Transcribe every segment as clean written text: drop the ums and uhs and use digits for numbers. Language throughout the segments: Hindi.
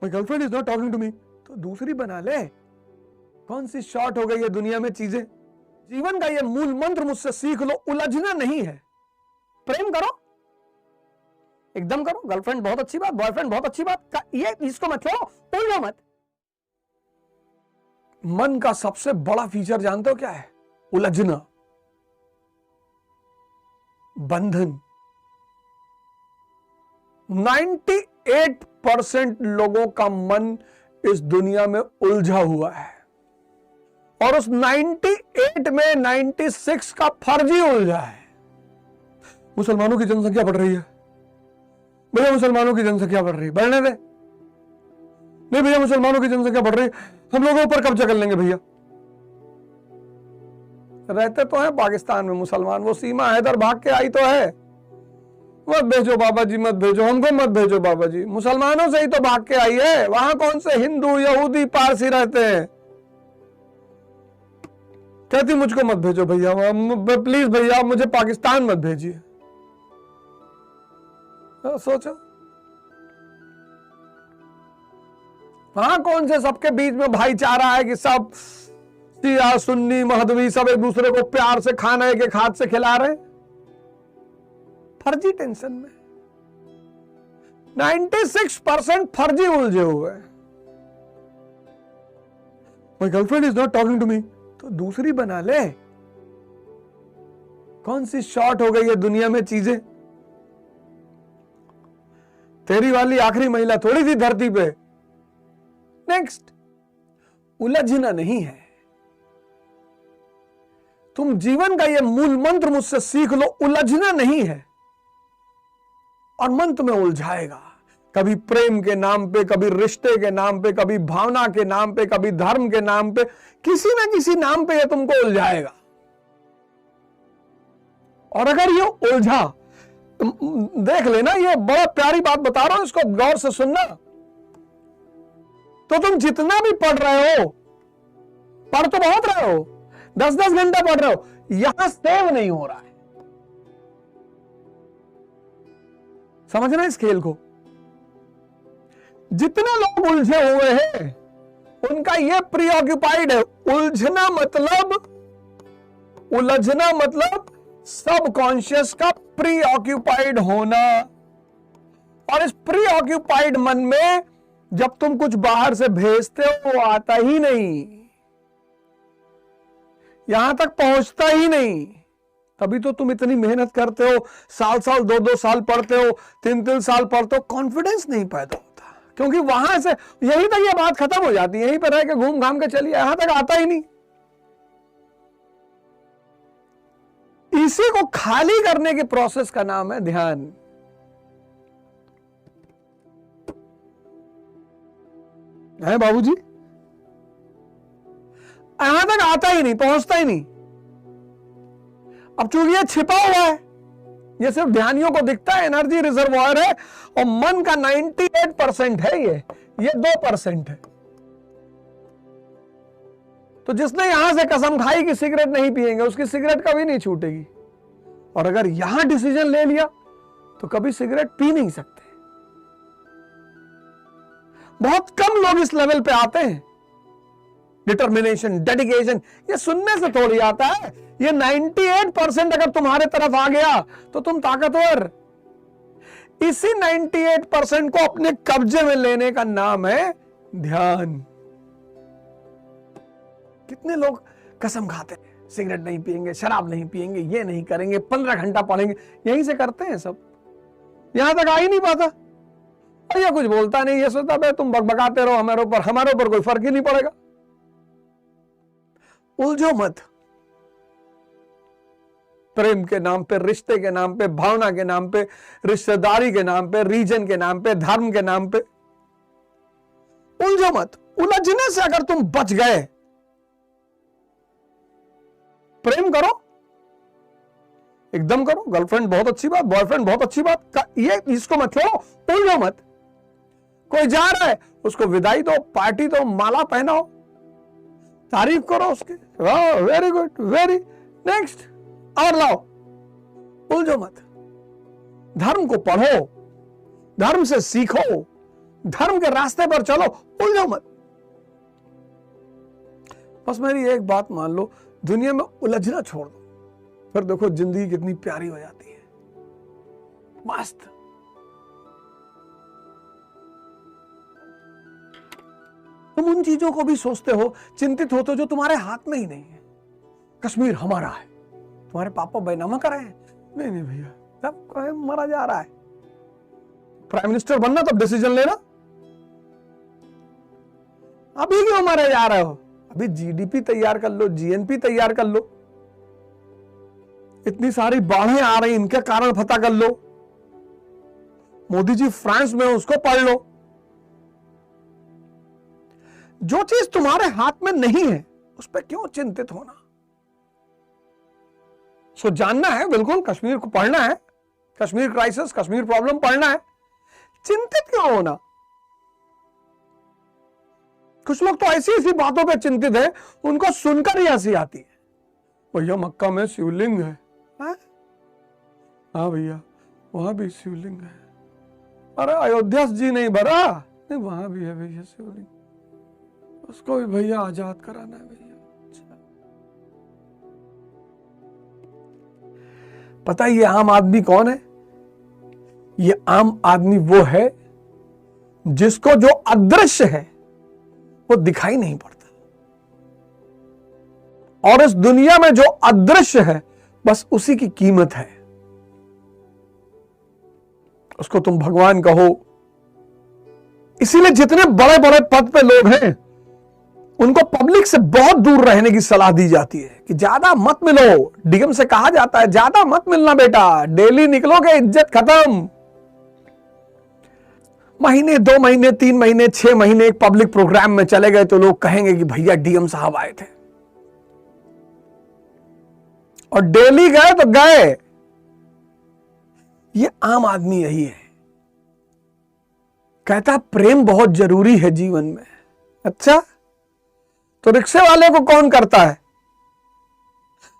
My girlfriend is not talking to me, तो दूसरी बना ले। कौन सी शॉर्ट हो गई है दुनिया में चीजें। जीवन का ये मूल मंत्र मुझसे सीख लो, उलझना नहीं है। प्रेम करो, एकदम करो। गर्लफ्रेंड बहुत अच्छी बात, बॉयफ्रेंड बहुत अच्छी बात, ये इसको मत छोड़ो, उलझो मत। मन का सबसे बड़ा फीचर जानते हो क्या है? उलझना, बंधन। 98% लोगों का मन इस दुनिया में उलझा हुआ है, और उस 98 में 96 का फर्जी उलझा है। मुसलमानों की जनसंख्या बढ़ रही है भैया, मुसलमानों की जनसंख्या बढ़ रही है, बढ़ने दे। नहीं भैया, मुसलमानों की जनसंख्या बढ़ रही है, हम लोगों ऊपर कब्जा कर लेंगे भैया। रहते तो है पाकिस्तान में मुसलमान, वो सीमा हैदर भाग के आई तो है। मत भेजो बाबा जी, मत भेजो, हमको मत भेजो बाबा जी, मुसलमानों से ही तो भाग के आई है। वहां कौन से हिंदू, यहूदी, पारसी रहते हैं। कहती मुझको मत भेजो भैया, प्लीज भैया मुझे पाकिस्तान मत भेजिए। सोचो, वहां कौन से सबके बीच में भाईचारा है कि सब शिया सुन्नी महदवी सब एक दूसरे को प्यार से खाना एक एक हाथ से खिला रहे। फर्जी टेंशन में 96% फर्जी उलझे हुए। My girlfriend is not talking to me, तो दूसरी बना ले। कौन सी शॉर्ट हो गई है दुनिया में चीजें। तेरी वाली आखिरी महिला थोड़ी थी धरती पे। नेक्स्ट, उलझना नहीं है। तुम जीवन का ये मूल मंत्र मुझसे सीख लो, उलझना नहीं है। और मन तुम्हें उलझाएगा, कभी प्रेम के नाम पे, कभी रिश्ते के नाम पे, कभी भावना के नाम पे, कभी धर्म के नाम पे, किसी ना किसी नाम पे ये तुमको उलझाएगा। और अगर ये उलझा, देख लेना, ये बड़ा प्यारी बात बता रहा हूं, इसको गौर से सुनना। तो तुम जितना भी पढ़ रहे हो, पढ़ तो बहुत रहे हो, 10-10 घंटा पढ़ रहे हो, यहां सेव नहीं हो रहा है। समझना इस खेल को। जितने लोग उलझे हुए हैं उनका ये प्रीऑक्युपाइड है। उलझना मतलब सबकॉन्शियस का प्रीऑक्युपाइड होना। और इस प्रीऑक्युपाइड मन में जब तुम कुछ बाहर से भेजते हो वो आता ही नहीं, यहां तक पहुंचता ही नहीं। तभी तो तुम इतनी मेहनत करते हो, साल 2-2 साल पढ़ते हो, 3-3 साल पढ़ते हो, कॉन्फिडेंस नहीं पैदा होता। क्योंकि वहां से यहीं तक ये बात खत्म हो जाती है, यहीं पर रह के घूम घाम के चलिए, यहां तक आता ही नहीं। इसी को खाली करने के प्रोसेस का नाम है ध्यान। है बाबूजी, यहां तक आता ही नहीं, पहुंचता ही नहीं। अब चूंकि ये छिपा हुआ है, ये सिर्फ ध्यानियों को दिखता है, एनर्जी रिजर्वॉयर है, और मन का 98% है, ये 2% है। तो जिसने यहां से कसम खाई कि सिगरेट नहीं पिएंगे, उसकी सिगरेट कभी नहीं छूटेगी। और अगर यहां डिसीजन ले लिया तो कभी सिगरेट पी नहीं सकते। बहुत कम लोग इस लेवल पे आते हैं। डिटर्मिनेशन, डेडिकेशन, ये सुनने से थोड़ी आता है। ये 98% अगर तुम्हारे तरफ आ गया तो तुम ताकतवर। इसी 98% को अपने कब्जे में लेने का नाम है ध्यान। कितने लोग कसम खाते हैं, सिगरेट नहीं पिएंगे, शराब नहीं पिएंगे, ये नहीं करेंगे, 15 घंटा पढ़ेंगे, यहीं से करते हैं सब, यहां तक आ ही नहीं पाता। और ये कुछ बोलता नहीं, ये सोचता है तुम बकबकाते रहो, हमारे ऊपर कोई फर्क ही नहीं पड़ेगा। उलझो मत। प्रेम के नाम पे, रिश्ते के नाम पे, भावना के नाम पे, रिश्तेदारी के नाम पे, रीजन के नाम पे, धर्म के नाम पे उलझो मत। उलझने से अगर तुम बच गए, प्रेम करो, एकदम करो। गर्लफ्रेंड बहुत अच्छी बात, बॉयफ्रेंड बहुत अच्छी बात, ये इसको मत छोड़ो, उलझो मत। कोई जा रहा है उसको विदाई दो, पार्टी दो, माला पहनाओ, तारीफ करो उसकी, वाह वेरी गुड, वेरी नेक्स्ट, और लाओ। उलझो मत। धर्म को पढ़ो, धर्म से सीखो, धर्म के रास्ते पर चलो, उलझो मत। बस मेरी एक बात मान लो, दुनिया में उलझना छोड़ दो, फिर देखो जिंदगी कितनी प्यारी हो जाती है, मस्त। तुम उन चीजों को भी सोचते हो, चिंतित होते हो जो तुम्हारे हाथ में ही नहीं है। कश्मीर हमारा है, तुम्हारे पापा बैनामा कराए हैं? नहीं भैया, सब मरा जा रहा है। प्राइम मिनिस्टर बनना तब डिसीजन लेना, अभी क्यों मरे जा रहे हो? अभी जीडीपी तैयार कर लो, जीएनपी तैयार कर लो, इतनी सारी बाढ़ें आ रही, इनके कारण पता कर लो। मोदी जी फ्रांस में, उसको पढ़ लो। जो चीज तुम्हारे हाथ में नहीं है उस पर क्यों चिंतित होना? सो जानना है, बिल्कुल कश्मीर को पढ़ना है, कश्मीर क्राइसिस, कश्मीर प्रॉब्लम पढ़ना है, चिंतित क्यों होना? कुछ लोग तो ऐसी ऐसी बातों पे चिंतित है, उनको सुनकर ही हंसी आती है। भैया मक्का में शिवलिंग है, हाँ भैया वहां भी शिवलिंग है। अरे अयोध्या जी नहीं भरा, नहीं वहां भी है भैया शिवलिंग, उसको भी भैया आजाद कराना है भैया। पता है ये आम आदमी कौन है? ये आम आदमी वो है जिसको जो अदृश्य है वो दिखाई नहीं पड़ता, और इस दुनिया में जो अदृश्य है बस उसी की कीमत है। उसको तुम भगवान कहो। इसीलिए जितने बड़े बड़े पद पे लोग हैं उनको पब्लिक से बहुत दूर रहने की सलाह दी जाती है कि ज्यादा मत मिलो। डीएम से कहा जाता है ज्यादा मत मिलना बेटा, डेली निकलोगे इज्जत खत्म। महीने, 2 महीने, 3 महीने, 6 महीने एक पब्लिक प्रोग्राम में चले गए तो लोग कहेंगे कि भैया डीएम साहब आए थे, और डेली गए तो गए। ये आम आदमी यही है, कहता प्रेम बहुत जरूरी है जीवन में। अच्छा, तो रिक्शे वाले को कौन करता है?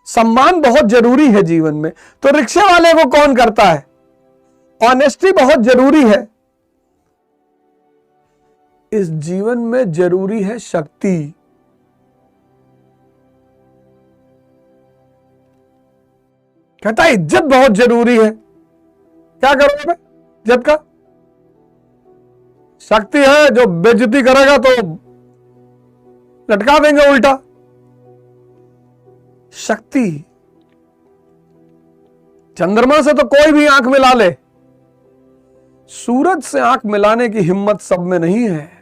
सम्मान बहुत जरूरी है जीवन में, तो रिक्शे वाले को कौन करता है? ऑनेस्टी बहुत जरूरी है। इस जीवन में जरूरी है शक्ति। कहता है इज्जत बहुत जरूरी है। क्या करोगे इज्जत का? शक्ति है, जो बेइज्जती करेगा तो लटका देंगे उल्टा। शक्ति, चंद्रमा से तो कोई भी आंख मिला ले, सूरज से आंख मिलाने की हिम्मत सब में नहीं है।